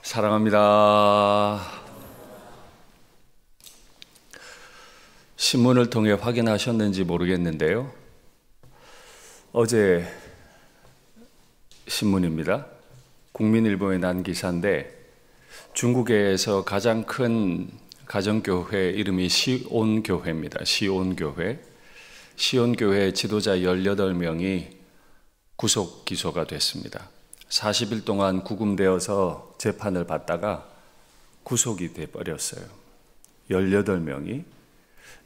사랑합니다. 신문을 통해 확인하셨는지 모르겠는데요. 어제 신문입니다. 국민일보에 난 기사인데 중국에서 가장 큰 가정교회 이름이 시온교회입니다. 시온교회. 시온교회 지도자 18명이 구속 기소가 됐습니다. 40일 동안 구금되어서 재판을 받다가 구속이 돼버렸어요. 18명이.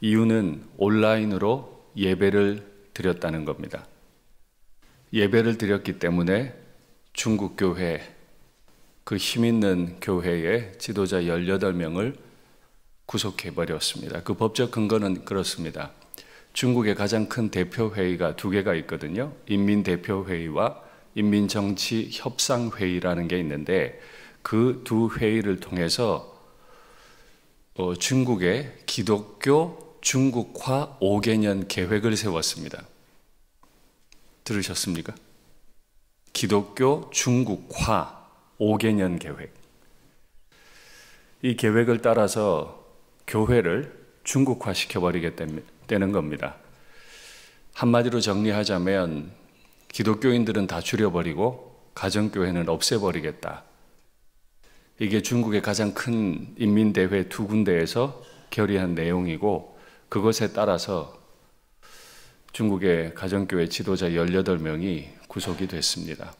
이유는 온라인으로 예배를 드렸다는 겁니다. 예배를 드렸기 때문에 중국 교회, 그 힘있는 교회의 지도자 18명을 구속해버렸습니다. 그 법적 근거는 그렇습니다. 중국의 가장 큰 대표회의가 두 개가 있거든요. 인민대표회의와 인민정치협상회의라는 게 있는데 그 두 회의를 통해서 중국의 기독교 중국화 5개년 계획을 세웠습니다. 들으셨습니까? 기독교 중국화 5개년 계획. 이 계획을 따라서 교회를 중국화 시켜버리겠다는 겁니다. 한마디로 정리하자면 기독교인들은 다 줄여버리고 가정교회는 없애버리겠다. 이게 중국의 가장 큰 인민대회 두 군데에서 결의한 내용이고 그것에 따라서 중국의 가정교회 지도자 18명이 구속이 됐습니다.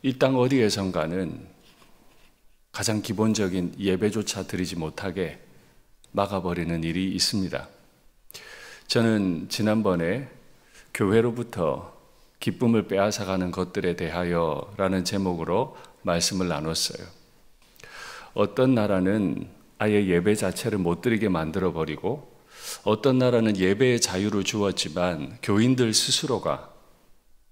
이 땅 어디에선가는 가장 기본적인 예배조차 드리지 못하게 막아버리는 일이 있습니다. 저는 지난번에 교회로부터 기쁨을 빼앗아가는 것들에 대하여 라는 제목으로 말씀을 나눴어요. 어떤 나라는 아예 예배 자체를 못 드리게 만들어버리고 어떤 나라는 예배의 자유를 주었지만 교인들 스스로가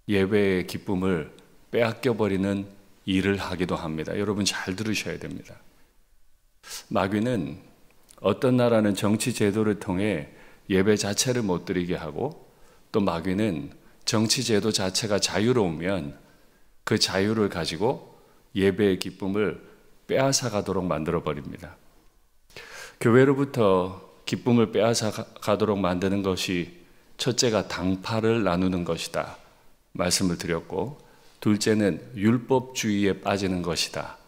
예배의 기쁨을 빼앗겨버리는 일을 하기도 합니다. 여러분 잘 들으셔야 됩니다. 마귀는 어떤 나라는 정치 제도를 통해 예배 자체를 못 드리게 하고 또 마귀는 정치 제도 자체가 자유로우면 그 자유를 가지고 예배의 기쁨을 빼앗아 가도록 만들어 버립니다. 교회로부터 기쁨을 빼앗아 가도록 만드는 것이 첫째가 당파를 나누는 것이다 말씀을 드렸고, 둘째는 율법주의에 빠지는 것이다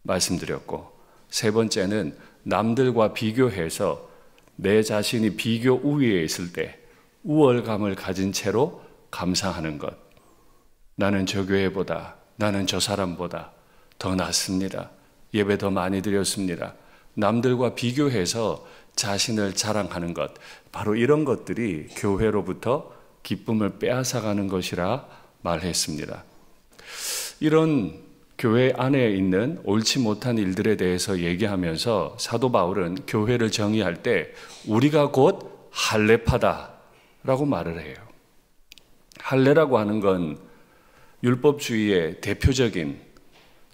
말씀드렸고, 세 번째는 남들과 비교해서 내 자신이 비교 우위에 있을 때 우월감을 가진 채로 감사하는 것. 나는 저 교회보다, 나는 저 사람보다 더 낫습니다. 예배 더 많이 드렸습니다. 남들과 비교해서 자신을 자랑하는 것. 바로 이런 것들이 교회로부터 기쁨을 빼앗아가는 것이라 말했습니다. 이런 교회 안에 있는 옳지 못한 일들에 대해서 얘기하면서 사도 바울은 교회를 정의할 때 우리가 곧 할례파다 라고 말을 해요. 할례라고 하는 건 율법주의의 대표적인,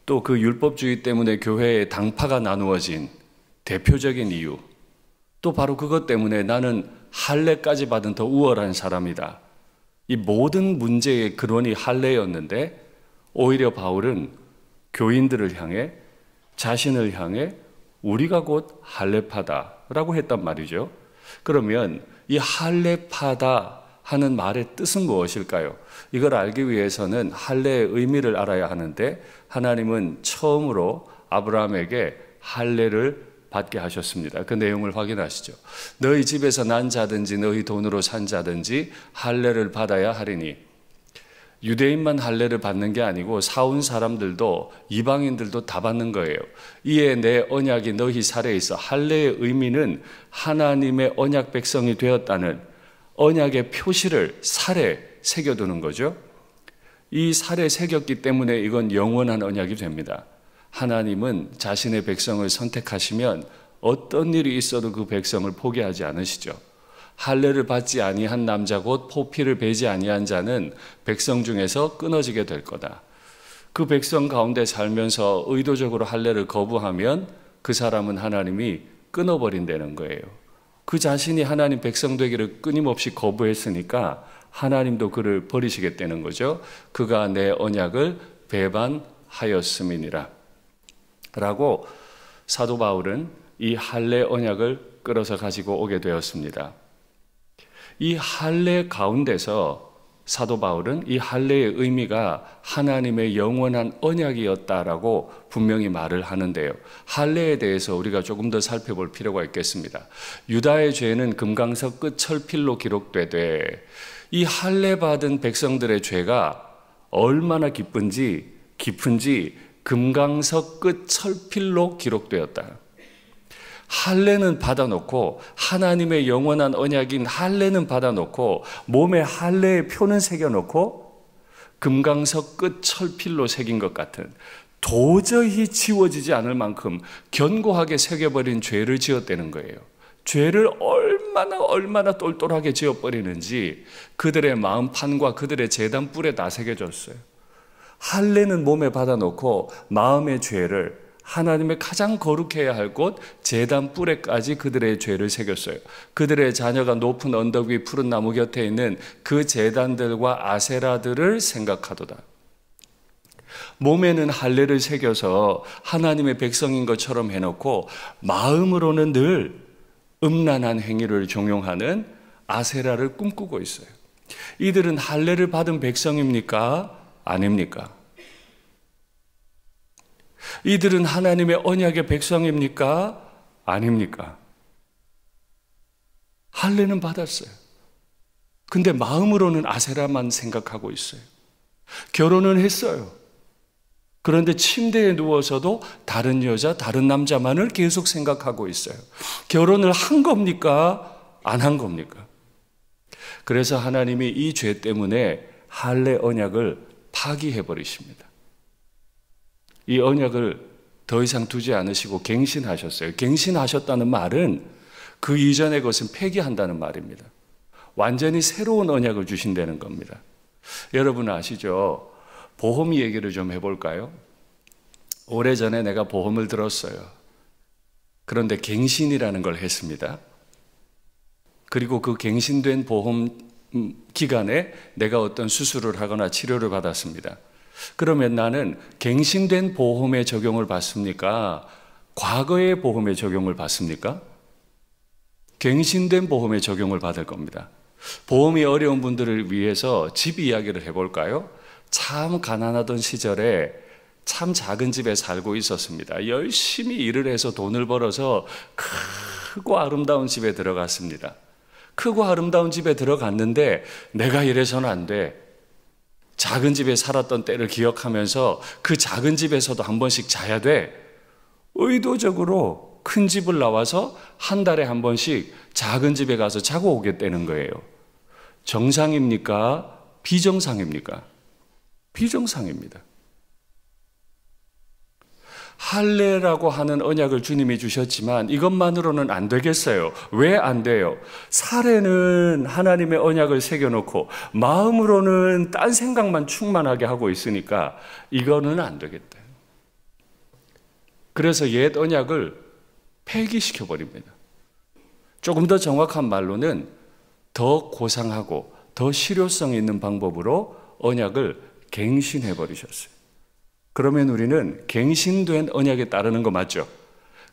또 그 율법주의 때문에 교회의 당파가 나누어진 대표적인 이유, 또 바로 그것 때문에 나는 할례까지 받은 더 우월한 사람이다. 이 모든 문제의 근원이 할례였는데 오히려 바울은 교인들을 향해, 자신을 향해 우리가 곧 할례파다라고 했단 말이죠. 그러면 이 할례파다 하는 말의 뜻은 무엇일까요? 이걸 알기 위해서는 할례의 의미를 알아야 하는데 하나님은 처음으로 아브라함에게 할례를 받게 하셨습니다. 그 내용을 확인하시죠. 너희 집에서 난 자든지 너희 돈으로 산 자든지 할례를 받아야 하리니, 유대인만 할례를 받는 게 아니고 사온 사람들도 이방인들도 다 받는 거예요. 이에 내 언약이 너희 살에 있어. 할례의 의미는 하나님의 언약 백성이 되었다는 언약의 표시를 살에 새겨두는 거죠. 이 살에 새겼기 때문에 이건 영원한 언약이 됩니다. 하나님은 자신의 백성을 선택하시면 어떤 일이 있어도 그 백성을 포기하지 않으시죠. 할례를 받지 아니한 남자 곧 포피를 베지 아니한 자는 백성 중에서 끊어지게 될 거다. 그 백성 가운데 살면서 의도적으로 할례를 거부하면 그 사람은 하나님이 끊어버린다는 거예요. 그 자신이 하나님 백성 되기를 끊임없이 거부했으니까 하나님도 그를 버리시겠다는 거죠. 그가 내 언약을 배반하였음이니라. 라고 사도 바울은 이 할례 언약을 끌어서 가지고 오게 되었습니다. 이 할례 가운데서 사도 바울은 이 할례의 의미가 하나님의 영원한 언약이었다라고 분명히 말을 하는데요. 할례에 대해서 우리가 조금 더 살펴볼 필요가 있겠습니다. 유다의 죄는 금강석 끝 철필로 기록되되 이 할례 받은 백성들의 죄가 얼마나 깊은지 금강석 끝 철필로 기록되었다. 할례는 받아놓고 하나님의 영원한 언약인 할례는 받아놓고 몸에 할례의 표는 새겨놓고 금강석 끝 철필로 새긴 것 같은 도저히 지워지지 않을 만큼 견고하게 새겨버린 죄를 지었다는 거예요. 죄를 얼마나 똘똘하게 지어버리는지 그들의 마음판과 그들의 제단 뿔에 다 새겨졌어요. 할례는 몸에 받아놓고 마음의 죄를 하나님의 가장 거룩해야 할 곳 제단 뿔에까지 그들의 죄를 새겼어요. 그들의 자녀가 높은 언덕 위 푸른 나무 곁에 있는 그 제단들과 아세라들을 생각하도다. 몸에는 할례를 새겨서 하나님의 백성인 것처럼 해놓고 마음으로는 늘 음란한 행위를 종용하는 아세라를 꿈꾸고 있어요. 이들은 할례를 받은 백성입니까? 아닙니까? 이들은 하나님의 언약의 백성입니까? 아닙니까? 할례는 받았어요. 근데 마음으로는 아세라만 생각하고 있어요. 결혼은 했어요. 그런데 침대에 누워서도 다른 여자, 다른 남자만을 계속 생각하고 있어요. 결혼을 한 겁니까? 안 한 겁니까? 그래서 하나님이 이 죄 때문에 할례 언약을 파기해 버리십니다. 이 언약을 더 이상 두지 않으시고 갱신하셨어요. 갱신하셨다는 말은 그 이전의 것은 폐기한다는 말입니다. 완전히 새로운 언약을 주신다는 겁니다. 여러분 아시죠? 보험 얘기를 좀 해볼까요? 오래전에 내가 보험을 들었어요. 그런데 갱신이라는 걸 했습니다. 그리고 그 갱신된 보험 기간에 내가 어떤 수술을 하거나 치료를 받았습니다. 그러면 나는 갱신된 보험의 적용을 받습니까? 과거의 보험의 적용을 받습니까? 갱신된 보험의 적용을 받을 겁니다. 보험이 어려운 분들을 위해서 집 이야기를 해볼까요? 참 가난하던 시절에 참 작은 집에 살고 있었습니다. 열심히 일을 해서 돈을 벌어서 크고 아름다운 집에 들어갔습니다. 크고 아름다운 집에 들어갔는데 내가 이래서는 안 돼. 작은 집에 살았던 때를 기억하면서 그 작은 집에서도 한 번씩 자야 돼. 의도적으로 큰 집을 나와서 한 달에 한 번씩 작은 집에 가서 자고 오겠다는 거예요. 정상입니까? 비정상입니까? 비정상입니다. 할례라고 하는 언약을 주님이 주셨지만 이것만으로는 안 되겠어요. 왜 안 돼요? 살에는 하나님의 언약을 새겨놓고 마음으로는 딴 생각만 충만하게 하고 있으니까 이거는 안 되겠다. 그래서 옛 언약을 폐기시켜버립니다. 조금 더 정확한 말로는 더 고상하고 더 실효성 있는 방법으로 언약을 갱신해버리셨어요. 그러면 우리는 갱신된 언약에 따르는 거 맞죠?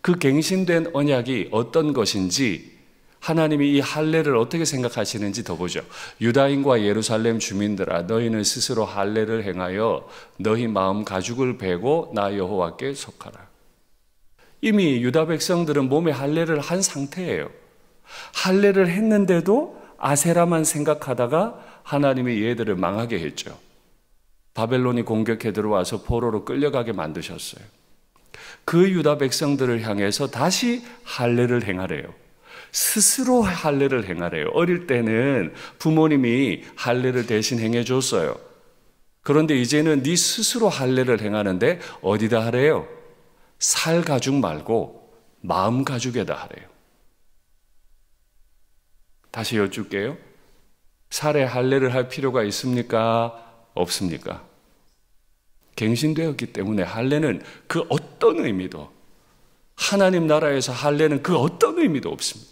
그 갱신된 언약이 어떤 것인지 하나님이 이 할례를 어떻게 생각하시는지 더 보죠. 유다인과 예루살렘 주민들아 너희는 스스로 할례를 행하여 너희 마음 가죽을 베고 나 여호와께 속하라. 이미 유다 백성들은 몸에 할례를 한 상태예요. 할례를 했는데도 아세라만 생각하다가 하나님이 얘들을 망하게 했죠. 바벨론이 공격해 들어와서 포로로 끌려가게 만드셨어요. 그 유다 백성들을 향해서 다시 할례를 행하래요. 스스로 할례를 행하래요. 어릴 때는 부모님이 할례를 대신 행해 줬어요. 그런데 이제는 네 스스로 할례를 행하는데 어디다 하래요? 살 가죽 말고 마음 가죽에다 하래요. 다시 여쭐게요. 살에 할례를 할 필요가 있습니까? 없습니까? 갱신되었기 때문에 할례는 그 어떤 의미도 하나님 나라에서 할례는 그 어떤 의미도 없습니다.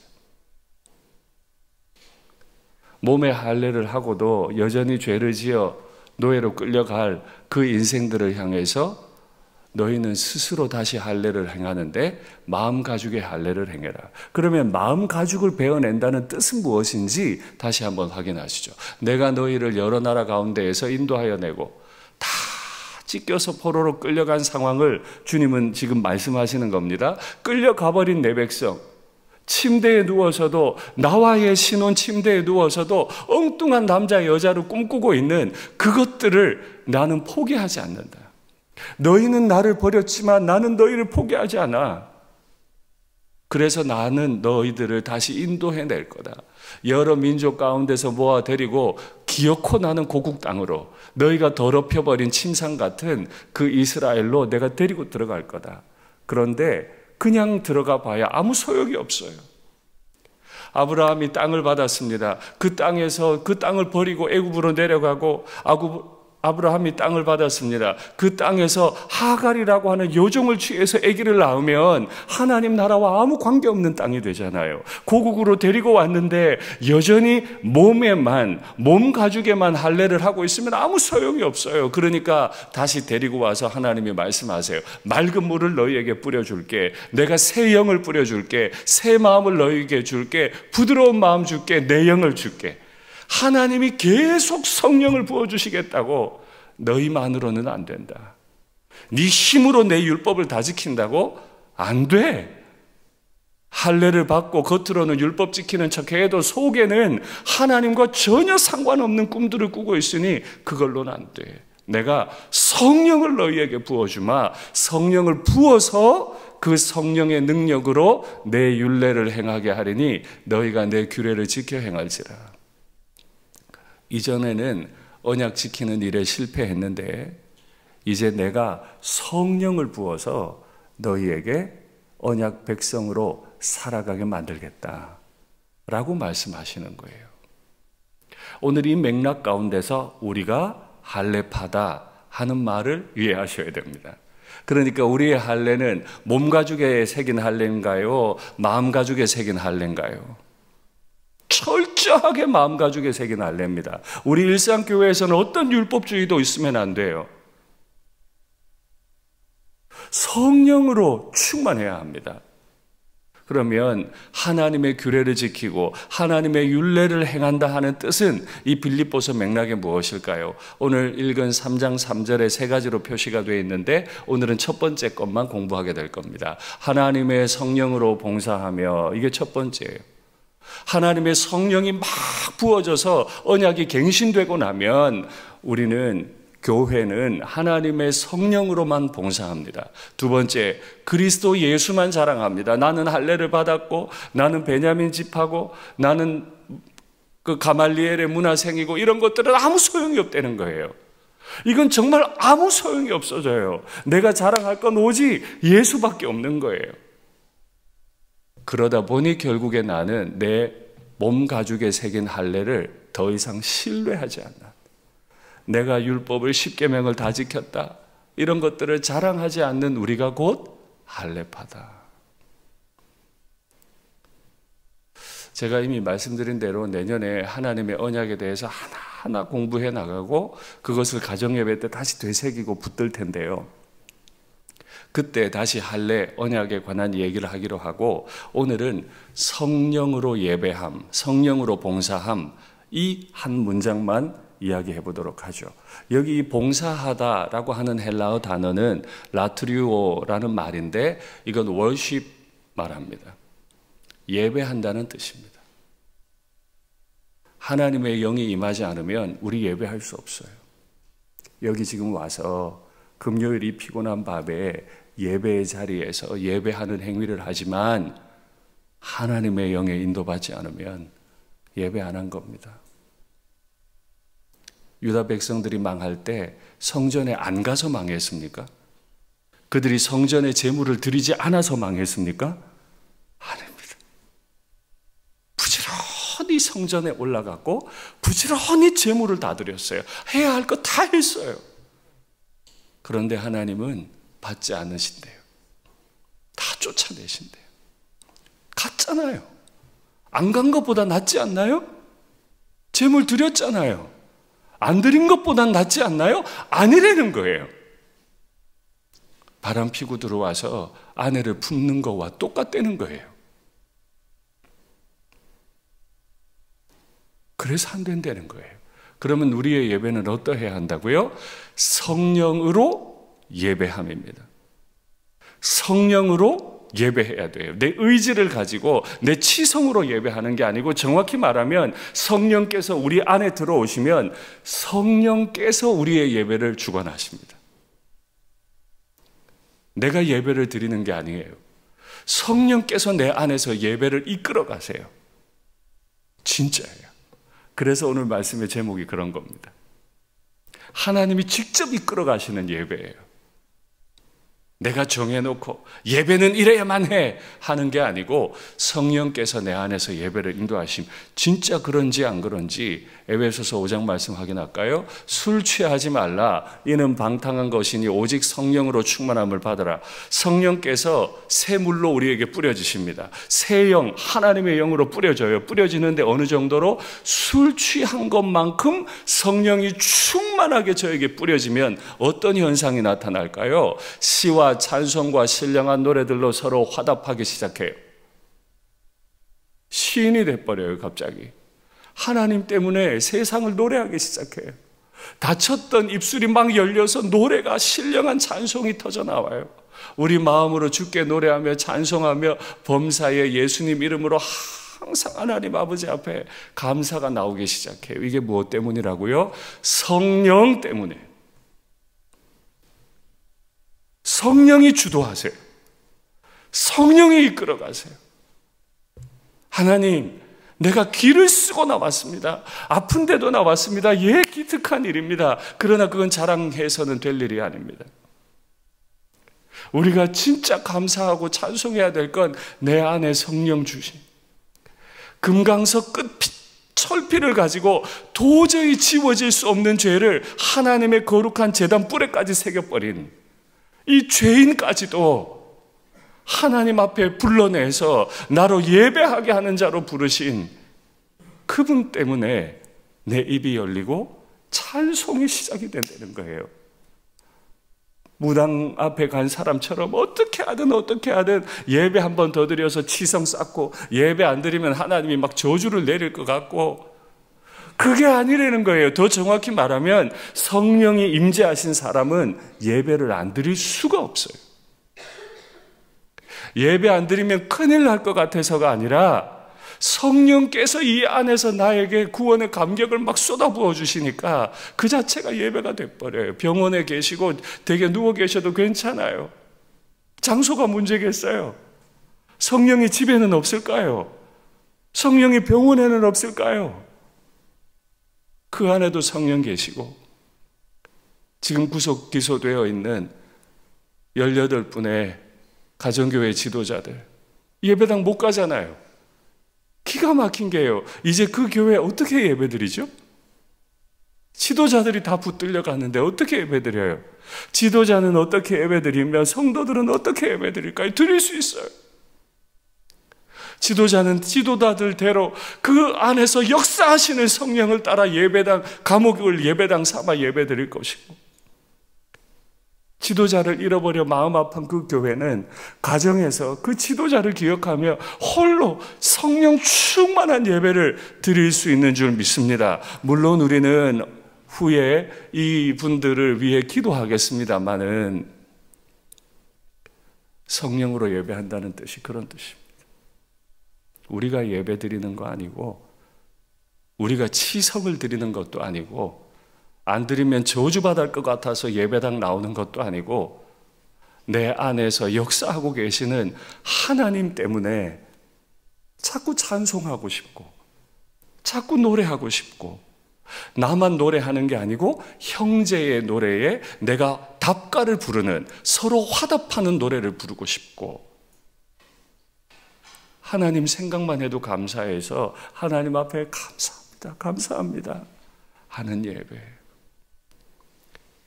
몸에 할례를 하고도 여전히 죄를 지어 노예로 끌려갈 그 인생들을 향해서 너희는 스스로 다시 할례를 행하는데 마음 가죽의 할례를 행해라. 그러면 마음 가죽을 베어낸다는 뜻은 무엇인지 다시 한번 확인하시죠. 내가 너희를 여러 나라 가운데에서 인도하여 내고 다 찢겨서 포로로 끌려간 상황을 주님은 지금 말씀하시는 겁니다. 끌려가버린 내 백성, 침대에 누워서도, 나와의 신혼 침대에 누워서도 엉뚱한 남자 여자를 꿈꾸고 있는 그것들을 나는 포기하지 않는다. 너희는 나를 버렸지만 나는 너희를 포기하지 않아. 그래서 나는 너희들을 다시 인도해낼 거다. 여러 민족 가운데서 모아 데리고 기어코 나는 고국 땅으로, 너희가 더럽혀버린 침상 같은 그 이스라엘로 내가 데리고 들어갈 거다. 그런데 그냥 들어가 봐야 아무 소용이 없어요. 아브라함이 땅을 받았습니다. 그 땅에서 그 땅을 버리고 애굽으로 내려가고, 아브라함이 땅을 받았습니다. 그 땅에서 하갈이라고 하는 여종을 취해서 아기를 낳으면 하나님 나라와 아무 관계없는 땅이 되잖아요. 고국으로 데리고 왔는데 여전히 몸 가죽에만 할례를 하고 있으면 아무 소용이 없어요. 그러니까 다시 데리고 와서 하나님이 말씀하세요. 맑은 물을 너희에게 뿌려줄게. 내가 새 영을 뿌려줄게. 새 마음을 너희에게 줄게. 부드러운 마음 줄게. 내 영을 줄게. 하나님이 계속 성령을 부어주시겠다고. 너희만으로는 안 된다. 네 힘으로 내 율법을 다 지킨다고? 안 돼. 할례를 받고 겉으로는 율법 지키는 척해도 속에는 하나님과 전혀 상관없는 꿈들을 꾸고 있으니 그걸로는 안 돼. 내가 성령을 너희에게 부어주마. 성령을 부어서 그 성령의 능력으로 내 율례를 행하게 하리니 너희가 내 규례를 지켜 행할지라. 이전에는 언약 지키는 일에 실패했는데 이제 내가 성령을 부어서 너희에게 언약 백성으로 살아가게 만들겠다 라고 말씀하시는 거예요. 오늘 이 맥락 가운데서 우리가 할례파다 하는 말을 이해하셔야 됩니다. 그러니까 우리의 할례는 몸 가죽에 새긴 할례인가요? 마음 가죽에 새긴 할례인가요? 철저하게 마음 가죽에 새긴 할례입니다. 우리 일상교회에서는 어떤 율법주의도 있으면 안 돼요. 성령으로 충만해야 합니다. 그러면 하나님의 규례를 지키고 하나님의 율례를 행한다 하는 뜻은 이 빌립보서 맥락에 무엇일까요? 오늘 읽은 3장 3절에 세 가지로 표시가 되어 있는데 오늘은 첫 번째 것만 공부하게 될 겁니다. 하나님의 성령으로 봉사하며, 이게 첫 번째예요. 하나님의 성령이 막 부어져서 언약이 갱신되고 나면 우리는, 교회는 하나님의 성령으로만 봉사합니다. 두 번째, 그리스도 예수만 자랑합니다. 나는 할례를 받았고, 나는 베냐민 집하고, 나는 그 가말리엘의 문화생이고, 이런 것들은 아무 소용이 없다는 거예요. 이건 정말 아무 소용이 없어져요. 내가 자랑할 건 오직 예수밖에 없는 거예요. 그러다 보니 결국에 나는 내 몸 가죽에 새긴 할례를 더 이상 신뢰하지 않아. 내가 율법을 10계명을 다 지켰다, 이런 것들을 자랑하지 않는 우리가 곧 할례파다. 제가 이미 말씀드린 대로 내년에 하나님의 언약에 대해서 하나하나 공부해 나가고 그것을 가정예배 때 다시 되새기고 붙들 텐데요. 그때 다시 할례 언약에 관한 얘기를 하기로 하고, 오늘은 성령으로 예배함, 성령으로 봉사함, 이 한 문장만 이야기해 보도록 하죠. 여기 봉사하다라고 하는 헬라어 단어는 라트리오라는 말인데 이건 월십 말합니다. 예배한다는 뜻입니다. 하나님의 영이 임하지 않으면 우리 예배할 수 없어요. 여기 지금 와서 금요일 이 피곤한 밤에 예배의 자리에서 예배하는 행위를 하지만 하나님의 영에 인도받지 않으면 예배 안 한 겁니다. 유다 백성들이 망할 때 성전에 안 가서 망했습니까? 그들이 성전에 제물을 드리지 않아서 망했습니까? 아닙니다. 부지런히 성전에 올라갔고 부지런히 제물을 다 드렸어요. 해야 할 거 다 했어요. 그런데 하나님은 받지 않으신대요. 다 쫓아내신대요. 갔잖아요. 안 간 것보다 낫지 않나요? 제물 드렸잖아요. 안 드린 것보다 낫지 않나요? 아니라는 거예요. 바람 피고 들어와서 아내를 품는 거와 똑같다는 거예요. 그래서 안 된다는 거예요. 그러면 우리의 예배는 어떠해야 한다고요? 성령으로 예배함입니다. 성령으로 예배해야 돼요. 내 의지를 가지고 내 치성으로 예배하는 게 아니고, 정확히 말하면 성령께서 우리 안에 들어오시면 성령께서 우리의 예배를 주관하십니다. 내가 예배를 드리는 게 아니에요. 성령께서 내 안에서 예배를 이끌어 가세요. 진짜예요. 그래서 오늘 말씀의 제목이 그런 겁니다. 하나님이 직접 이끌어 가시는 예배예요. 내가 정해놓고 예배는 이래야만 해 하는 게 아니고, 성령께서 내 안에서 예배를 인도하심. 진짜 그런지 안 그런지 에베소서 5장 말씀 확인할까요? 술 취하지 말라. 이는 방탕한 것이니 오직 성령으로 충만함을 받으라. 성령께서 새 물로 우리에게 뿌려지십니다. 새 영, 하나님의 영으로 뿌려져요. 뿌려지는데 어느 정도로? 술 취한 것만큼 성령이 충만하게 저에게 뿌려지면 어떤 현상이 나타날까요? 시와 찬송과 신령한 노래들로 서로 화답하기 시작해요. 시인이 돼버려요. 갑자기 하나님 때문에 세상을 노래하기 시작해요. 닫혔던 입술이 막 열려서 노래가, 신령한 찬송이 터져나와요. 우리 마음으로 주께 노래하며 찬송하며 범사에 예수님 이름으로 항상 하나님 아버지 앞에 감사가 나오기 시작해요. 이게 무엇 때문이라고요? 성령 때문에. 성령이 주도하세요. 성령이 이끌어 가세요. 하나님, 내가 기를 쓰고 나왔습니다. 아픈데도 나왔습니다. 예, 기특한 일입니다. 그러나 그건 자랑해서는 될 일이 아닙니다. 우리가 진짜 감사하고 찬송해야 될 건 내 안에 성령 주신, 금강석 끝 철피를 가지고 도저히 지워질 수 없는 죄를 하나님의 거룩한 제단 뿔에까지 새겨버린 이 죄인까지도 하나님 앞에 불러내서 나로 예배하게 하는 자로 부르신 그분 때문에 내 입이 열리고 찬송이 시작이 된다는 거예요. 무당 앞에 간 사람처럼 어떻게 하든 예배 한 번 더 드려서 치성 쌓고, 예배 안 드리면 하나님이 막 저주를 내릴 것 같고, 그게 아니라는 거예요. 더 정확히 말하면 성령이 임재하신 사람은 예배를 안 드릴 수가 없어요. 예배 안 드리면 큰일 날 것 같아서가 아니라, 성령께서 이 안에서 나에게 구원의 감격을 막 쏟아부어 주시니까 그 자체가 예배가 돼버려요. 병원에 계시고 댁에 누워 계셔도 괜찮아요. 장소가 문제겠어요. 성령이 집에는 없을까요? 성령이 병원에는 없을까요? 그 안에도 성령 계시고, 지금 구속 기소되어 있는 18분의 가정교회 지도자들 예배당 못 가잖아요. 기가 막힌 게요. 이제 그 교회 어떻게 예배드리죠? 지도자들이 다 붙들려 가는데 어떻게 예배드려요? 지도자는 어떻게 예배드리며 성도들은 어떻게 예배드릴까요? 드릴 수 있어요. 지도자는 지도자들대로 그 안에서 역사하시는 성령을 따라 예배당, 감옥을 예배당 삼아 예배드릴 것이고, 지도자를 잃어버려 마음 아픈 그 교회는 가정에서 그 지도자를 기억하며 홀로 성령 충만한 예배를 드릴 수 있는 줄 믿습니다. 물론 우리는 후에 이 분들을 위해 기도하겠습니다만은 성령으로 예배한다는 뜻이 그런 뜻입니다. 우리가 예배 드리는 거 아니고, 우리가 치성을 드리는 것도 아니고, 안 드리면 저주받을 것 같아서 예배당 나오는 것도 아니고, 내 안에서 역사하고 계시는 하나님 때문에 자꾸 찬송하고 싶고, 자꾸 노래하고 싶고, 나만 노래하는 게 아니고 형제의 노래에 내가 답가를 부르는, 서로 화답하는 노래를 부르고 싶고, 하나님 생각만 해도 감사해서 하나님 앞에 감사합니다 하는 예배.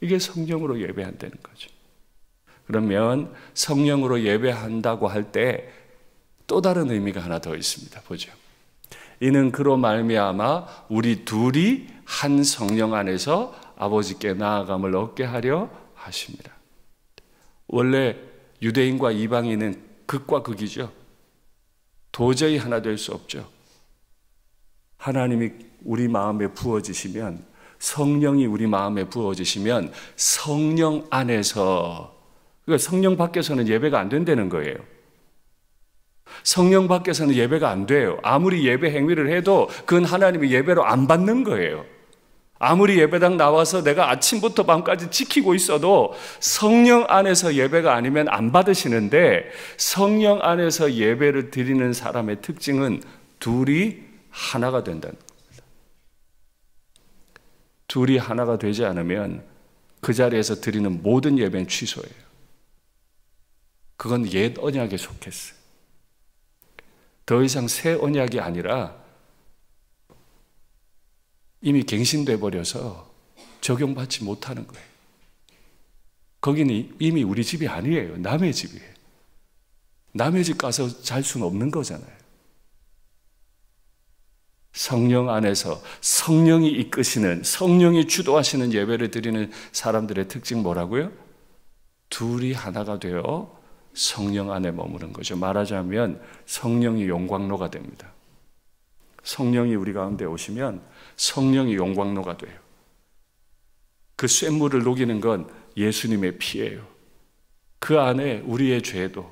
이게 성령으로 예배한다는 거죠. 그러면 성령으로 예배한다고 할 때 또 다른 의미가 하나 더 있습니다. 보죠. 이는 그로 말미암아 우리 둘이 한 성령 안에서 아버지께 나아감을 얻게 하려 하십니다. 원래 유대인과 이방인은 극과 극이죠. 도저히 하나 될 수 없죠. 하나님이 우리 마음에 부어지시면, 성령이 우리 마음에 부어지시면 성령 안에서, 그러니까 성령 밖에서는 예배가 안 된다는 거예요. 성령 밖에서는 예배가 안 돼요. 아무리 예배 행위를 해도 그건 하나님의 예배로 안 받는 거예요. 아무리 예배당 나와서 내가 아침부터 밤까지 지키고 있어도 성령 안에서 예배가 아니면 안 받으시는데, 성령 안에서 예배를 드리는 사람의 특징은 둘이 하나가 된다는 겁니다. 둘이 하나가 되지 않으면 그 자리에서 드리는 모든 예배는 취소예요. 그건 옛 언약에 속했어요. 더 이상 새 언약이 아니라 이미 갱신돼 버려서 적용받지 못하는 거예요. 거기는 이미 우리 집이 아니에요. 남의 집이에요. 남의 집 가서 잘 수는 없는 거잖아요. 성령 안에서 성령이 이끄시는, 성령이 주도하시는 예배를 드리는 사람들의 특징 뭐라고요? 둘이 하나가 되어 성령 안에 머무는 거죠. 말하자면 성령이 용광로가 됩니다. 성령이 우리 가운데 오시면 성령이 용광로가 돼요. 그 쇳물을 녹이는 건 예수님의 피예요. 그 안에 우리의 죄도,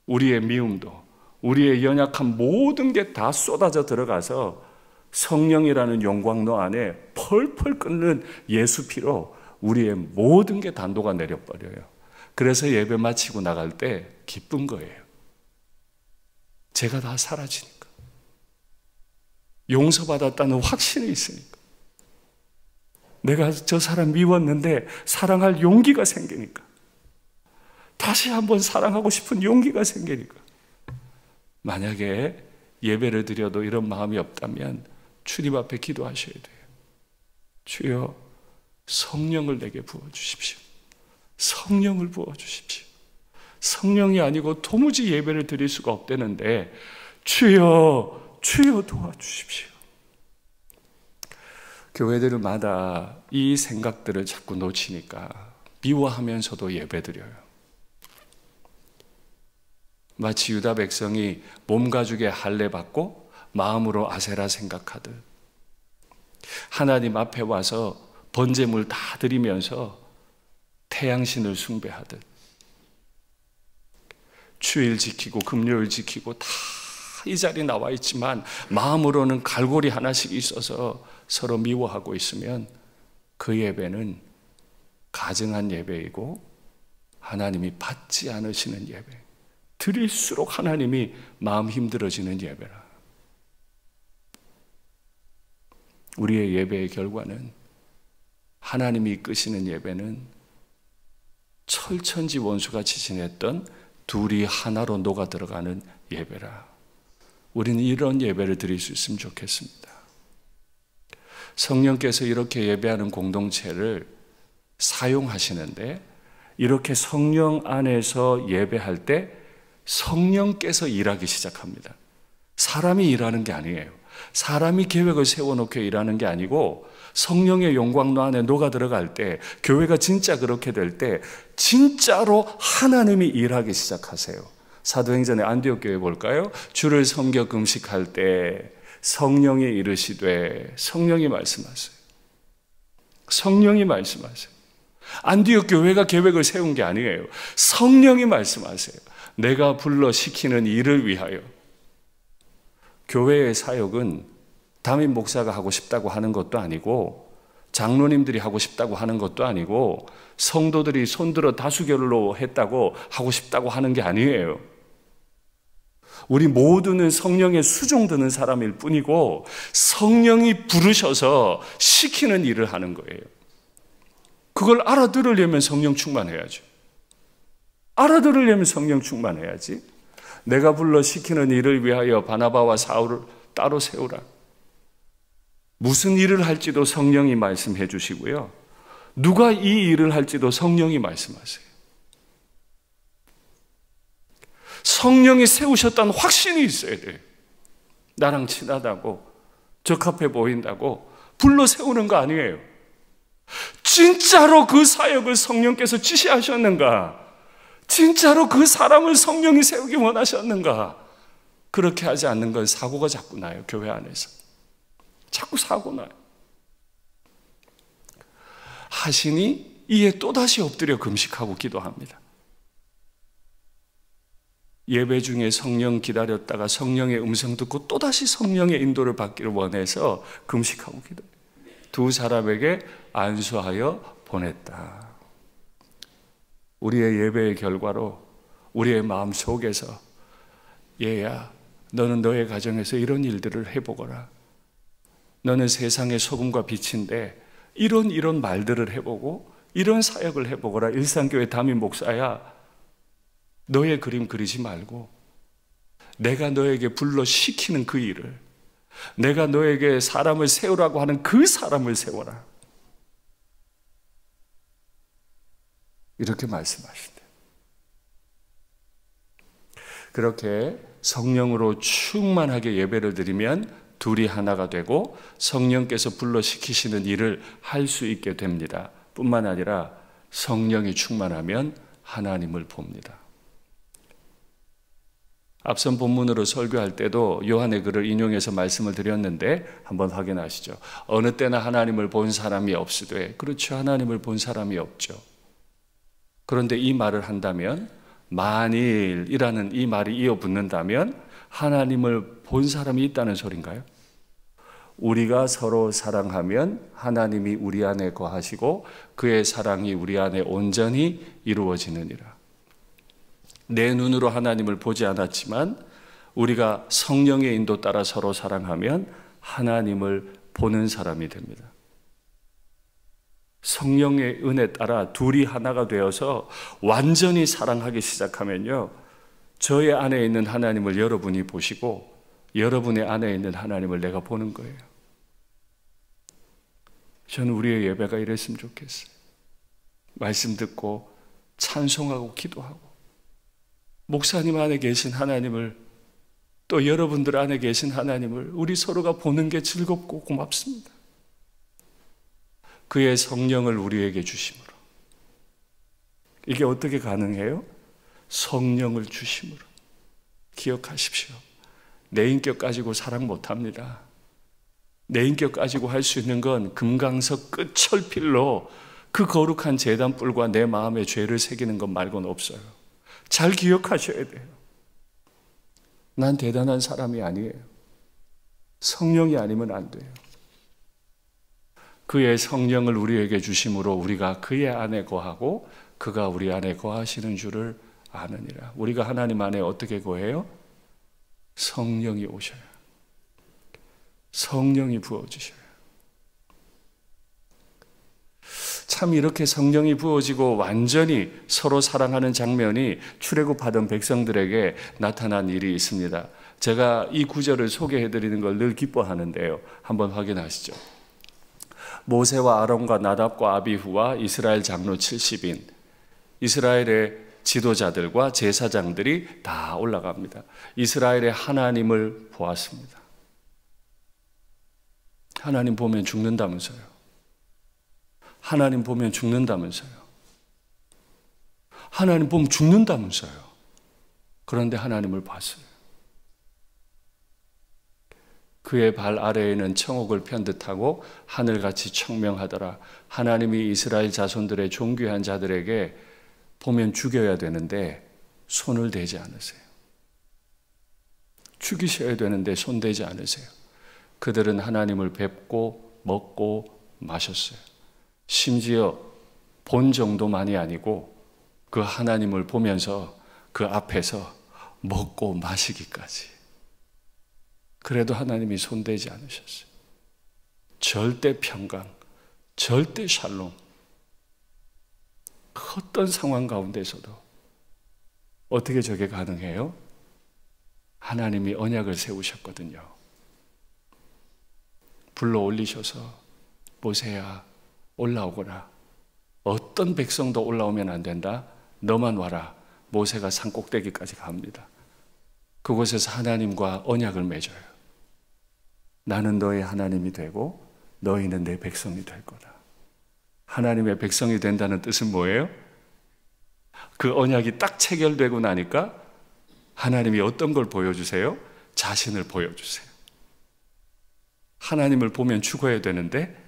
우리의 미움도, 우리의 연약한 모든 게 다 쏟아져 들어가서 성령이라는 용광로 안에 펄펄 끓는 예수 피로 우리의 모든 게 단도가 내려버려요. 그래서 예배 마치고 나갈 때 기쁜 거예요. 죄가 다 사라지니까. 용서받았다는 확신이 있으니까. 내가 저 사람 미웠는데 사랑할 용기가 생기니까. 다시 한번 사랑하고 싶은 용기가 생기니까. 만약에 예배를 드려도 이런 마음이 없다면 주님 앞에 기도하셔야 돼요. 주여, 성령을 내게 부어주십시오. 성령을 부어주십시오. 성령이 아니고 도무지 예배를 드릴 수가 없다는데 주여, 주여 도와주십시오. 교회들마다 이 생각들을 자꾸 놓치니까 미워하면서도 예배드려요. 마치 유다 백성이 몸 가죽에 할례 받고 마음으로 아세라 생각하듯, 하나님 앞에 와서 번제물 다 드리면서 태양신을 숭배하듯, 주일 지키고 금요일 지키고 다 이 자리에 나와 있지만 마음으로는 갈고리 하나씩 있어서 서로 미워하고 있으면 그 예배는 가증한 예배이고 하나님이 받지 않으시는 예배, 드릴수록 하나님이 마음 힘들어지는 예배라. 우리의 예배의 결과는, 하나님이 이끄시는 예배는 철천지 원수같이 지냈던 둘이 하나로 녹아 들어가는 예배라. 우리는 이런 예배를 드릴 수 있으면 좋겠습니다. 성령께서 이렇게 예배하는 공동체를 사용하시는데, 이렇게 성령 안에서 예배할 때 성령께서 일하기 시작합니다. 사람이 일하는 게 아니에요. 사람이 계획을 세워놓고 일하는 게 아니고, 성령의 용광로 안에 녹아 들어갈 때, 교회가 진짜 그렇게 될 때 진짜로 하나님이 일하기 시작하세요. 사도행전의 안디옥 교회 볼까요? 주를 섬겨 금식할 때 성령이 이르시되, 성령이 말씀하세요. 성령이 말씀하세요. 안디옥 교회가 계획을 세운 게 아니에요. 성령이 말씀하세요. 내가 불러 시키는 일을 위하여. 교회의 사역은 담임 목사가 하고 싶다고 하는 것도 아니고, 장로님들이 하고 싶다고 하는 것도 아니고, 성도들이 손들어 다수결로 했다고 하고 싶다고 하는 게 아니에요. 우리 모두는 성령에 수종드는 사람일 뿐이고, 성령이 부르셔서 시키는 일을 하는 거예요. 그걸 알아들으려면 성령 충만해야죠. 알아들으려면 성령 충만해야지. 내가 불러 시키는 일을 위하여 바나바와 사울을 따로 세우라. 무슨 일을 할지도 성령이 말씀해 주시고요. 누가 이 일을 할지도 성령이 말씀하세요. 성령이 세우셨다는 확신이 있어야 돼요. 나랑 친하다고, 적합해 보인다고 불러 세우는 거 아니에요. 진짜로 그 사역을 성령께서 지시하셨는가? 진짜로 그 사람을 성령이 세우기 원하셨는가? 그렇게 하지 않는 건 사고가 자꾸 나요. 교회 안에서 자꾸 사고 나요. 하시니 이에 또다시 엎드려 금식하고 기도합니다. 예배 중에 성령 기다렸다가 성령의 음성 듣고 또다시 성령의 인도를 받기를 원해서 금식하고 기도해요. 두 사람에게 안수하여 보냈다. 우리의 예배의 결과로 우리의 마음 속에서 얘야, 너는 너의 가정에서 이런 일들을 해보거라. 너는 세상의 소금과 빛인데 이런 말들을 해보고 이런 사역을 해보거라. 일산교회 담임 목사야, 너의 그림 그리지 말고 내가 너에게 불러 시키는 그 일을, 내가 너에게 사람을 세우라고 하는 그 사람을 세워라. 이렇게 말씀하신대요. 그렇게 성령으로 충만하게 예배를 드리면 둘이 하나가 되고 성령께서 불러 시키시는 일을 할 수 있게 됩니다. 뿐만 아니라 성령이 충만하면 하나님을 봅니다. 앞선 본문으로 설교할 때도 요한의 글을 인용해서 말씀을 드렸는데 한번 확인하시죠. 어느 때나 하나님을 본 사람이 없으되, 그렇죠, 하나님을 본 사람이 없죠. 그런데 이 말을 한다면, 만일이라는 이 말이 이어붙는다면 하나님을 본 사람이 있다는 소린가요? 우리가 서로 사랑하면 하나님이 우리 안에 거하시고 그의 사랑이 우리 안에 온전히 이루어지느니라. 내 눈으로 하나님을 보지 않았지만 우리가 성령의 인도 따라 서로 사랑하면 하나님을 보는 사람이 됩니다. 성령의 은혜 따라 둘이 하나가 되어서 완전히 사랑하기 시작하면요, 저의 안에 있는 하나님을 여러분이 보시고 여러분의 안에 있는 하나님을 내가 보는 거예요. 저는 우리의 예배가 이랬으면 좋겠어요. 말씀 듣고 찬송하고 기도하고 목사님 안에 계신 하나님을, 또 여러분들 안에 계신 하나님을 우리 서로가 보는 게 즐겁고 고맙습니다. 그의 성령을 우리에게 주심으로. 이게 어떻게 가능해요? 성령을 주심으로. 기억하십시오. 내 인격 가지고 사랑 못합니다. 내 인격 가지고 할 수 있는 건 금강석 끝철필로 그 거룩한 제단뿔과 내 마음에 죄를 새기는 것 말고는 없어요. 잘 기억하셔야 돼요. 난 대단한 사람이 아니에요. 성령이 아니면 안 돼요. 그의 성령을 우리에게 주심으로 우리가 그의 안에 거하고 그가 우리 안에 거하시는 줄을 아느니라. 우리가 하나님 안에 어떻게 거해요? 성령이 오셔요. 성령이 부어주셔요. 참 이렇게 성령이 부어지고 완전히 서로 사랑하는 장면이 출애굽하던 백성들에게 나타난 일이 있습니다. 제가 이 구절을 소개해드리는 걸 늘 기뻐하는데요. 한번 확인하시죠. 모세와 아론과 나답과 아비후와 이스라엘 장로 70인, 이스라엘의 지도자들과 제사장들이 다 올라갑니다. 이스라엘의 하나님을 보았습니다. 하나님 보면 죽는다면서요. 하나님 보면 죽는다면서요. 하나님 보면 죽는다면서요. 그런데 하나님을 봤어요. 그의 발 아래에는 청옥을 편듯하고 하늘같이 청명하더라. 하나님이 이스라엘 자손들의 존귀한 자들에게 보면 죽여야 되는데 손을 대지 않으세요. 죽이셔야 되는데 손대지 않으세요. 그들은 하나님을 뵙고 먹고 마셨어요. 심지어 본 정도만이 아니고 그 하나님을 보면서 그 앞에서 먹고 마시기까지. 그래도 하나님이 손대지 않으셨어요. 절대 평강, 절대 샬롬. 어떤 상황 가운데서도 어떻게 저게 가능해요? 하나님이 언약을 세우셨거든요. 불러 올리셔서 모세야 올라오거라. 어떤 백성도 올라오면 안 된다. 너만 와라. 모세가 산꼭대기까지 갑니다. 그곳에서 하나님과 언약을 맺어요. 나는 너의 하나님이 되고 너희는 내 백성이 될 거다. 하나님의 백성이 된다는 뜻은 뭐예요? 그 언약이 딱 체결되고 나니까 하나님이 어떤 걸 보여주세요? 자신을 보여주세요. 하나님을 보면 죽어야 되는데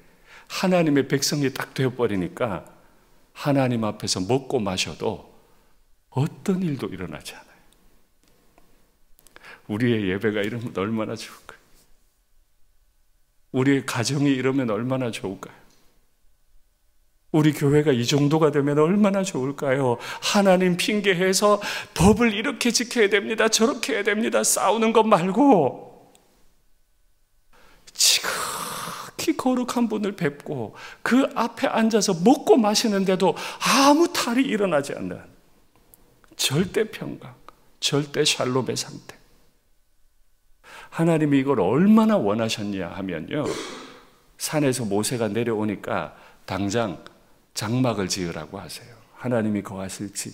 하나님의 백성이 딱 되어버리니까 하나님 앞에서 먹고 마셔도 어떤 일도 일어나지 않아요. 우리의 예배가 이러면 얼마나 좋을까요? 우리의 가정이 이러면 얼마나 좋을까요? 우리 교회가 이 정도가 되면 얼마나 좋을까요? 하나님 핑계해서 법을 이렇게 지켜야 됩니다, 저렇게 해야 됩니다, 싸우는 것 말고 지극히 거룩한 분을 뵙고 그 앞에 앉아서 먹고 마시는데도 아무 탈이 일어나지 않는 절대 평강, 절대 샬롬의 상태. 하나님이 이걸 얼마나 원하셨냐 하면요, 산에서 모세가 내려오니까 당장 장막을 지으라고 하세요. 하나님이 거하실 집,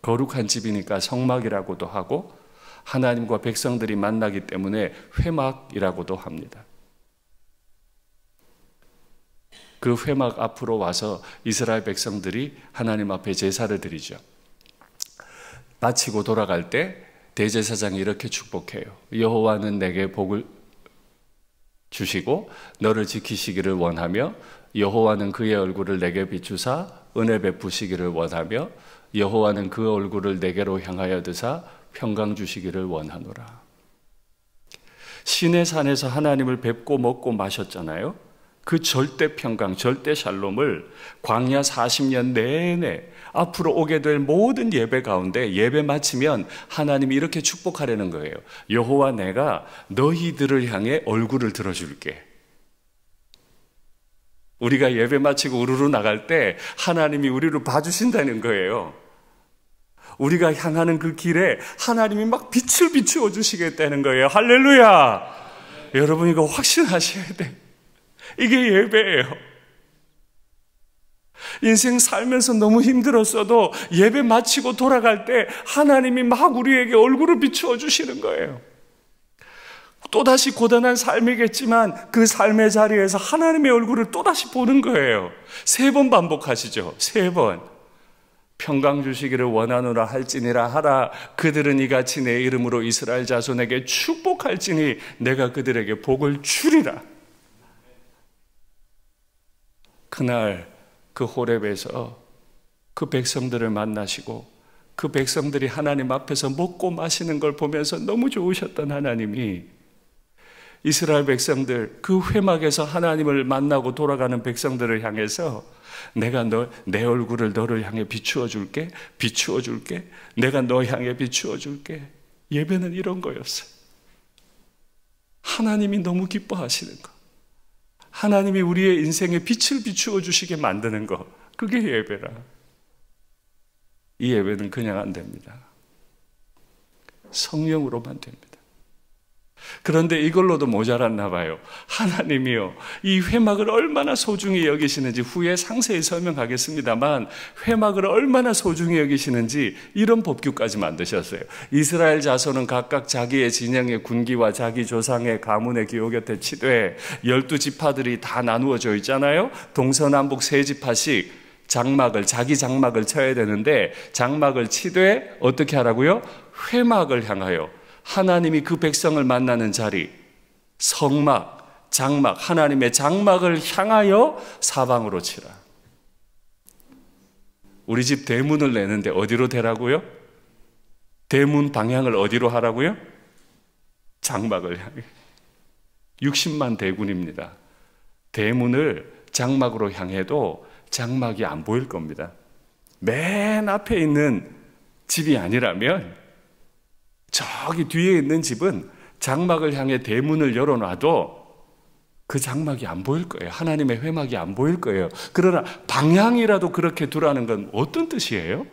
거룩한 집이니까 성막이라고도 하고 하나님과 백성들이 만나기 때문에 회막이라고도 합니다. 그 회막 앞으로 와서 이스라엘 백성들이 하나님 앞에 제사를 드리죠. 마치고 돌아갈 때 대제사장이 이렇게 축복해요. 여호와는 내게 복을 주시고 너를 지키시기를 원하며 여호와는 그의 얼굴을 내게 비추사 은혜 베푸시기를 원하며 여호와는 그 얼굴을 내게로 향하여 드사 평강 주시기를 원하노라. 시내산에서 하나님을 뵙고 먹고 마셨잖아요. 그 절대 평강, 절대 샬롬을 광야 40년 내내 앞으로 오게 될 모든 예배 가운데 예배 마치면 하나님이 이렇게 축복하려는 거예요. 여호와 내가 너희들을 향해 얼굴을 들어줄게. 우리가 예배 마치고 우르르 나갈 때 하나님이 우리를 봐주신다는 거예요. 우리가 향하는 그 길에 하나님이 막 빛을 비추어 주시겠다는 거예요. 할렐루야! 여러분 이거 확신하셔야 돼. 이게 예배예요. 인생 살면서 너무 힘들었어도 예배 마치고 돌아갈 때 하나님이 막 우리에게 얼굴을 비추어 주시는 거예요. 또다시 고단한 삶이겠지만 그 삶의 자리에서 하나님의 얼굴을 또다시 보는 거예요. 3번 반복하시죠. 3번. 평강 주시기를 원하노라 할지니라 하라. 그들은 이같이 내 이름으로 이스라엘 자손에게 축복할지니 내가 그들에게 복을 주리라. 그날 그 호렙에서 그 백성들을 만나시고 그 백성들이 하나님 앞에서 먹고 마시는 걸 보면서 너무 좋으셨던 하나님이 이스라엘 백성들, 그 회막에서 하나님을 만나고 돌아가는 백성들을 향해서 내가 내 얼굴을 너를 향해 비추어 줄게, 비추어 줄게, 내가 너 향해 비추어 줄게. 예배는 이런 거였어요. 하나님이 너무 기뻐하시는 거, 하나님이 우리의 인생에 빛을 비추어 주시게 만드는 거, 그게 예배라. 이 예배는 그냥 안 됩니다. 성령으로만 됩니다. 그런데 이걸로도 모자랐나 봐요. 하나님이요, 이 회막을 얼마나 소중히 여기시는지 후에 상세히 설명하겠습니다만 회막을 얼마나 소중히 여기시는지 이런 법규까지 만드셨어요. 이스라엘 자손은 각각 자기의 진영의 군기와 자기 조상의 가문의 기호 곁에 치되 12지파들이 다 나누어져 있잖아요. 동서남북 3지파씩 장막을, 자기 장막을 쳐야 되는데 장막을 치되 어떻게 하라고요? 회막을 향하여, 하나님이 그 백성을 만나는 자리, 성막, 장막, 하나님의 장막을 향하여 사방으로 치라. 우리 집 대문을 내는데 어디로 대라고요? 대문 방향을 어디로 하라고요? 장막을 향해. 60만 대군입니다. 대문을 장막으로 향해도 장막이 안 보일 겁니다. 맨 앞에 있는 집이 아니라면 저기 뒤에 있는 집은 장막을 향해 대문을 열어놔도 그 장막이 안 보일 거예요. 하나님의 회막이 안 보일 거예요. 그러나 방향이라도 그렇게 두라는 건 어떤 뜻이에요?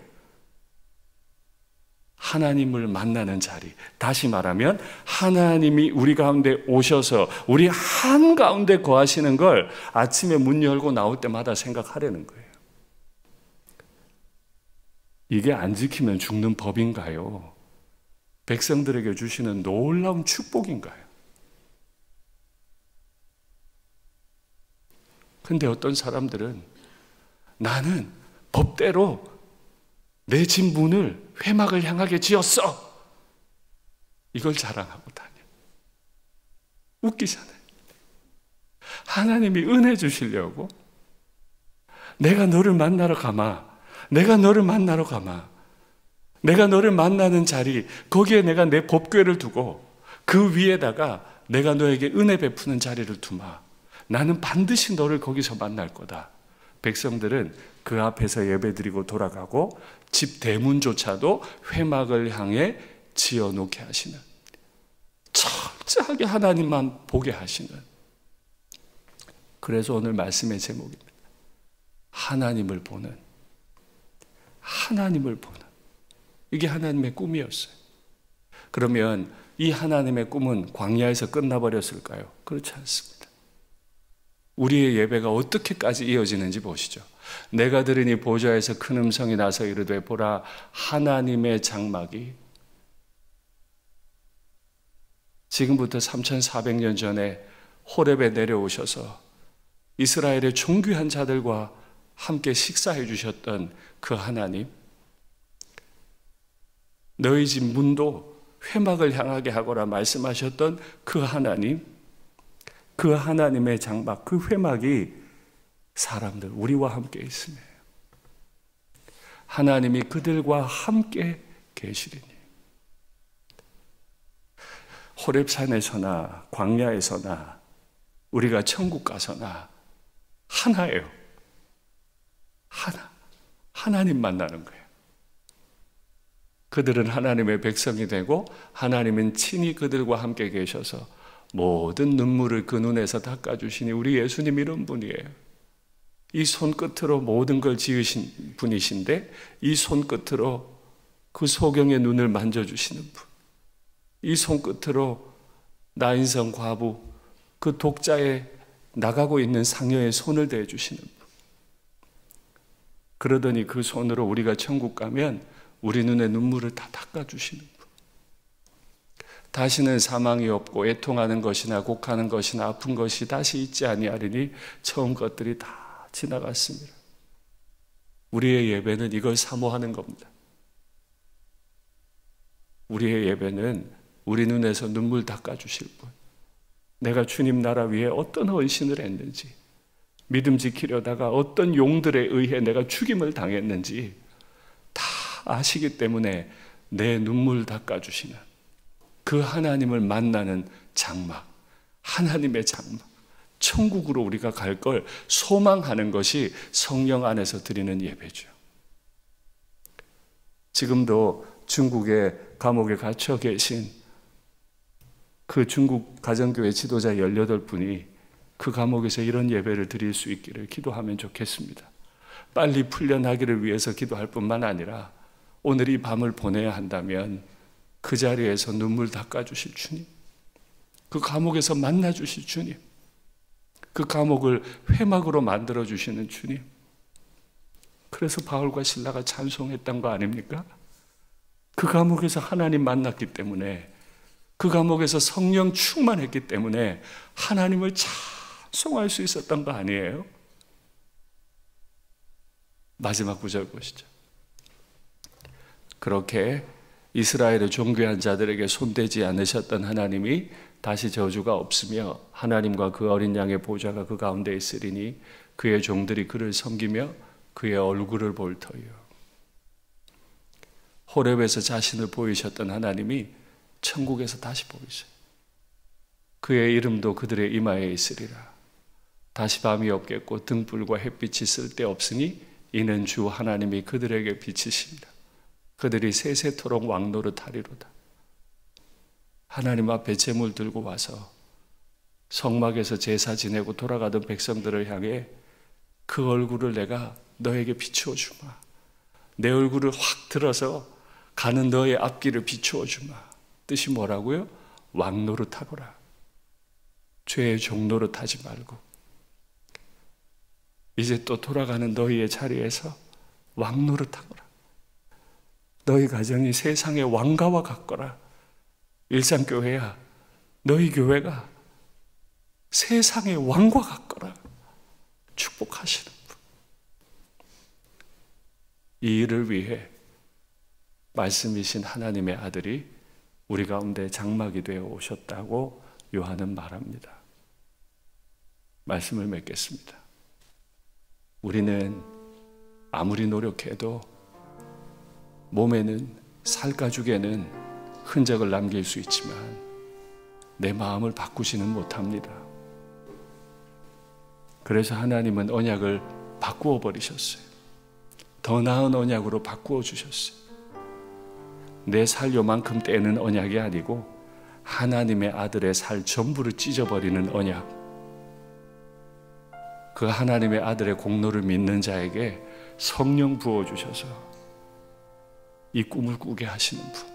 하나님을 만나는 자리. 다시 말하면 하나님이 우리 가운데 오셔서 우리 한가운데 거하시는 걸 아침에 문 열고 나올 때마다 생각하려는 거예요. 이게 안 지키면 죽는 법인가요? 백성들에게 주시는 놀라운 축복인가요? 근데 어떤 사람들은 나는 법대로 내 집 문을 회막을 향하게 지었어. 이걸 자랑하고 다녀. 웃기잖아요. 하나님이 은혜 주시려고 내가 너를 만나러 가마. 내가 너를 만나러 가마. 내가 너를 만나는 자리, 거기에 내가 내 법궤를 두고 그 위에다가 내가 너에게 은혜 베푸는 자리를 두마. 나는 반드시 너를 거기서 만날 거다. 백성들은 그 앞에서 예배드리고 돌아가고 집 대문조차도 회막을 향해 지어놓게 하시는, 철저하게 하나님만 보게 하시는. 그래서 오늘 말씀의 제목입니다. 하나님을 보는, 하나님을 보는. 이게 하나님의 꿈이었어요. 그러면 이 하나님의 꿈은 광야에서 끝나버렸을까요? 그렇지 않습니다. 우리의 예배가 어떻게까지 이어지는지 보시죠. 내가 들으니 보좌에서 큰 음성이 나서 이르되 보라 하나님의 장막이, 지금부터 3400년 전에 호렙에 내려오셔서 이스라엘의 존귀한 자들과 함께 식사해 주셨던 그 하나님, 너희 집 문도 회막을 향하게 하거라 말씀하셨던 그 하나님, 그 하나님의 장막, 그 회막이 사람들, 우리와 함께 있으며 하나님이 그들과 함께 계시리니. 호렙산에서나 광야에서나 우리가 천국 가서나 하나예요. 하나님 만나는 거예요. 그들은 하나님의 백성이 되고 하나님은 친히 그들과 함께 계셔서 모든 눈물을 그 눈에서 닦아주시니 우리 예수님 이런 분이에요. 이 손끝으로 모든 걸 지으신 분이신데 이 손끝으로 그 소경의 눈을 만져주시는 분, 이 손끝으로 나인성 과부 그 독자에 나가고 있는 상여의 손을 대주시는 분. 그러더니 그 손으로 우리가 천국 가면 우리 눈에 눈물을 다 닦아주시는 분. 다시는 사망이 없고 애통하는 것이나 곡하는 것이나 아픈 것이 다시 있지 아니하리니 처음 것들이 다 지나갔습니다. 우리의 예배는 이걸 사모하는 겁니다. 우리의 예배는 우리 눈에서 눈물 닦아주실 분, 내가 주님 나라 위에 어떤 헌신을 했는지, 믿음 지키려다가 어떤 용들에 의해 내가 죽임을 당했는지 다 아시기 때문에 내 눈물 닦아주시는 그 하나님을 만나는 장막, 하나님의 장막, 천국으로 우리가 갈 걸 소망하는 것이 성령 안에서 드리는 예배죠. 지금도 중국의 감옥에 갇혀 계신 그 중국 가정교회 지도자 18분이 그 감옥에서 이런 예배를 드릴 수 있기를 기도하면 좋겠습니다. 빨리 풀려나기를 위해서 기도할 뿐만 아니라 오늘 이 밤을 보내야 한다면 그 자리에서 눈물 닦아주실 주님, 그 감옥에서 만나주실 주님, 그 감옥을 회막으로 만들어주시는 주님. 그래서 바울과 실라가 찬송했던 거 아닙니까? 그 감옥에서 하나님 만났기 때문에, 그 감옥에서 성령 충만했기 때문에 하나님을 찬송할 수 있었던 거 아니에요? 마지막 구절 보시죠. 그렇게 이스라엘의 존귀한 자들에게 손대지 않으셨던 하나님이 다시 저주가 없으며 하나님과 그 어린 양의 보좌가 그 가운데 있으리니 그의 종들이 그를 섬기며 그의 얼굴을 볼 터이요. 호렙에서 자신을 보이셨던 하나님이 천국에서 다시 보이세요. 그의 이름도 그들의 이마에 있으리라. 다시 밤이 없겠고 등불과 햇빛이 쓸데없으니 이는 주 하나님이 그들에게 비치십니다. 그들이 세세토록 왕노릇하리로다. 하나님 앞에 제물 들고 와서 성막에서 제사 지내고 돌아가던 백성들을 향해 그 얼굴을 내가 너에게 비추어 주마. 내 얼굴을 확 들어서 가는 너의 앞길을 비추어 주마. 뜻이 뭐라고요? 왕노릇하거라. 죄의 종노릇하지 말고 이제 또 돌아가는 너희의 자리에서 왕노릇하거라. 너희 가정이 세상의 왕가와 같거라. 일상교회야, 너희 교회가 세상의 왕과 같거라. 축복하시는 분. 이 일을 위해 말씀이신 하나님의 아들이 우리 가운데 장막이 되어 오셨다고 요한은 말합니다. 말씀을 맺겠습니다. 우리는 아무리 노력해도 몸에는, 살가죽에는 흔적을 남길 수 있지만 내 마음을 바꾸지는 못합니다. 그래서 하나님은 언약을 바꾸어 버리셨어요. 더 나은 언약으로 바꾸어 주셨어요. 내 살 요만큼 떼는 언약이 아니고 하나님의 아들의 살 전부를 찢어버리는 언약. 그 하나님의 아들의 공로를 믿는 자에게 성령 부어주셔서 이 꿈을 꾸게 하시는 분.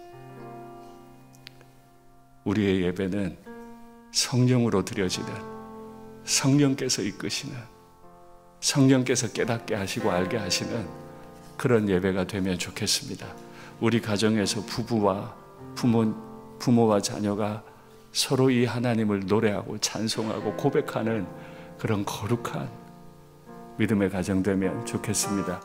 우리의 예배는 성령으로 드려지는, 성령께서 이끄시는, 성령께서 깨닫게 하시고 알게 하시는 그런 예배가 되면 좋겠습니다. 우리 가정에서 부모와 자녀가 서로 이 하나님을 노래하고 찬송하고 고백하는 그런 거룩한 믿음의 가정 되면 좋겠습니다.